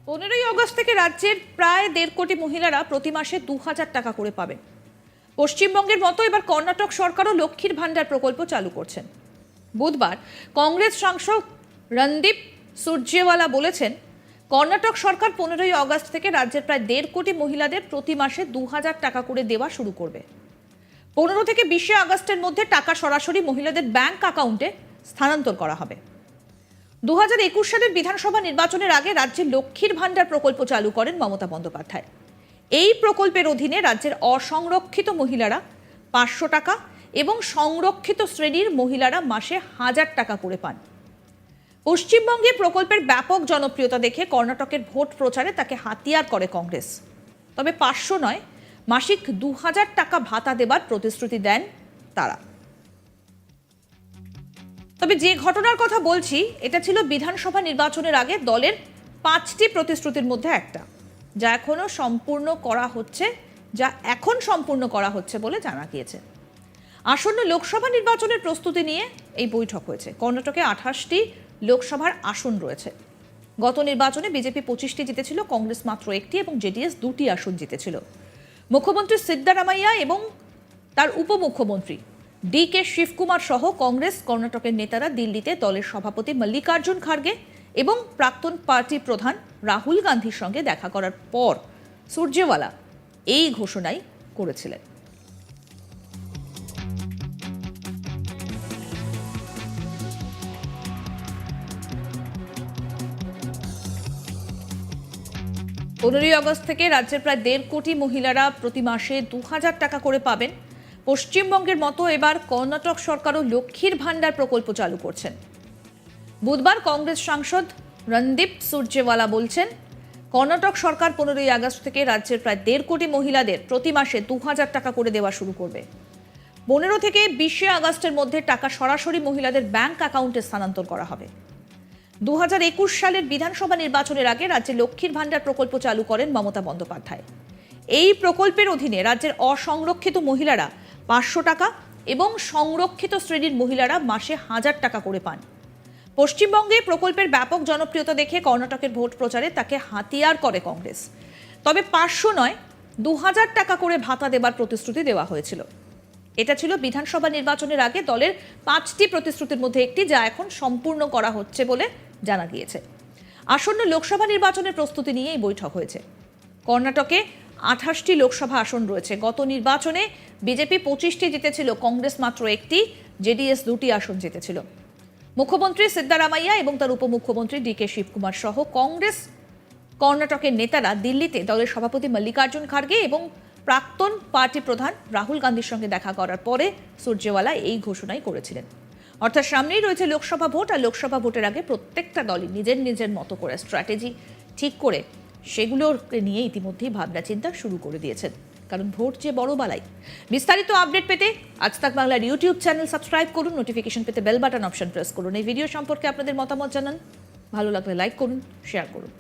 15ই August থেকে রাজ্যের প্রায় 1.5 কোটি মহিলারা প্রতি মাসে 2000 টাকা করে পাবেন। পশ্চিমবঙ্গের মতো এবার কর্ণাটক সরকারও লক্ষ্মীর ভান্ডার প্রকল্প চালু করছেন। বুধবার কংগ্রেস সাংসদ রণদীপ সুরজেওয়ালা বলেছেন, কর্ণাটক সরকার 15ই আগস্ট থেকে রাজ্যের প্রায় 1.5 কোটি মহিলাদের প্রতি মাসে 2000 টাকা করে দেওয়া শুরু করবে। 15 থেকে 20 আগস্টের মধ্যে টাকা সরাসরি মহিলাদের ব্যাংক অ্যাকাউন্টে স্থানান্তর করা হবে। 2021 সালের বিধানসভা নির্বাচনের আগে রাজ্যে লক্ষ্মীর ভান্ডার প্রকল্প চালু করেন মমতা বন্দ্যোপাধ্যায়। এই প্রকল্পের অধীনে রাজ্যের অসংরক্ষিত মহিলারা 500 টাকা এবং সংরক্ষিত শ্রেণীর মহিলারা মাসে 1000 টাকা করে পান। পশ্চিমবঙ্গে প্রকল্পের ব্যাপক জনপ্রিয়তা দেখে কর্ণাটকের ভোট প্রচারে তাকে হাতিয়ার করে কংগ্রেস। তবে 500 নয়, মাসিক 2000 টাকা ভাতা দেবার প্রতিশ্রুতি দেন তারা। তবে যে ঘটনার কথা বলছি, এটা ছিল বিধানসভা নির্বাচনের আগে দলের 5টি প্রতিশ্রুতির মধ্যে একটা, যা এখন সম্পূর্ণ করা হচ্ছে বলে জানা গিয়েছে। আসন্ন লোকসভা নির্বাচনের প্রস্তুতি নিয়ে এই বৈঠক হয়েছে। কর্ণাটকে 28টি লোকসভার আসন রয়েছে। গত নির্বাচনে বিজেপি 25টি জিতেছিল, কংগ্রেস মাত্র 1টি এবং জেডিএস 2টি আসন জিতেছিল। মুখ্যমন্ত্রী সিদ্দারামাইয়া এবং তার উপমুখ্যমন্ত্রী ডি.কে শিবকুমার সহ কংগ্রেস কর্ণাটকের নেতারা দিল্লিতে দলের সভাপতি মল্লিকার্জুন খার্গে এবং প্রাক্তন পার্টি প্রধান রাহুল গান্ধীর সঙ্গে দেখা করার পর সুরজেওয়ালা এই ঘোষণাই করেছিলেন। পনেরোই আগস্ট থেকে রাজ্যের প্রায় 1.5 কোটি মহিলারা প্রতি মাসে 2000 টাকা করে পাবেন। পশ্চিমবঙ্গের মতো এবার কর্ণাটক সরকারও লক্ষ্মীর ভান্ডার প্রকল্প চালু করছেন। বুধবার কংগ্রেস সাংসদ রণদীপ সুরজেওয়ালা বলছেন, কর্ণাটক সরকার 15ই আগস্ট থেকে রাজ্যের প্রায় 1.5 কোটি মহিলাদের প্রতি মাসে 2000 টাকা করে দেওয়া শুরু করবে। 15 থেকে 20 আগস্টের মধ্যে টাকা সরাসরি মহিলাদের ব্যাংক অ্যাকাউন্টে স্থানান্তর করা হবে। 2021 সালের বিধানসভা নির্বাচনের আগে রাজ্যে লক্ষ্মীর ভান্ডার প্রকল্প চালু করেন মমতা বন্দ্যোপাধ্যায়। এই প্রকল্পের অধীনে রাজ্যের অসংরক্ষিত মহিলারা 500 টাকা এবং সংরক্ষিত শ্রেণীর মহিলারা মাসে 1000 টাকা করে পান। পশ্চিমবঙ্গে প্রকল্পের ব্যাপক জনপ্রিয়তা দেখে কর্ণাটকের ভোট প্রচারে তাকে হাতিয়ার করে কংগ্রেস। তবে 500 নয়, 2000 টাকা করে ভাতা দেবার প্রতিশ্রুতি দেওয়া হয়েছিল। এটা ছিল বিধানসভা নির্বাচনের আগে দলের 5টি প্রতিশ্রুতির মধ্যে একটি, যা এখন সম্পূর্ণ করা হচ্ছে বলে জানা গিয়েছে। আসন্ন লোকসভা নির্বাচনের প্রস্তুতি নিয়ে এই বৈঠক হয়েছে। কর্ণাটকে 28টি লোকসভা আসন রয়েছে। গত নির্বাচনে বিজেপি 25টি জিতেছিল, কংগ্রেস মাত্র 1টি, জেডিএস 2টি আসন জিতেছিল। মুখ্যমন্ত্রী সিদ্দারামাইয়া এবং তার উপমুখ্যমন্ত্রী ডি.কে শিবকুমার সহ কংগ্রেস কর্ণাটকের নেতারা দিল্লিতে দলের সভাপতি মল্লিকার্জুন খার্গে এবং প্রাক্তন পার্টি প্রধান রাহুল গান্ধীর সঙ্গে দেখা করার পরে সুরজেওয়ালা এই ঘোষণাই করেছিলেন। অর্থাৎ সামনেই রয়েছে লোকসভা ভোট, আর লোকসভা ভোটের আগে প্রত্যেকটা দলই নিজের মতো করে স্ট্র্যাটেজি ঠিক করে সেগুলোকে নিয়ে ইতিমধ্যেই ভাবনা চিন্তা শুরু করে দিয়েছেন, কারণ ভোট যে বড় বালাই। বিস্তারিত আপডেট পেতে আজ তাক বাংলার ইউটিউব চ্যানেল সাবস্ক্রাইব করুন, নোটিফিকেশন পেতে বেল বাটন অপশন প্রেস করুন। এই ভিডিও সম্পর্কে আপনাদের মতামত জানান, ভালো লাগলে লাইক করুন, শেয়ার করুন।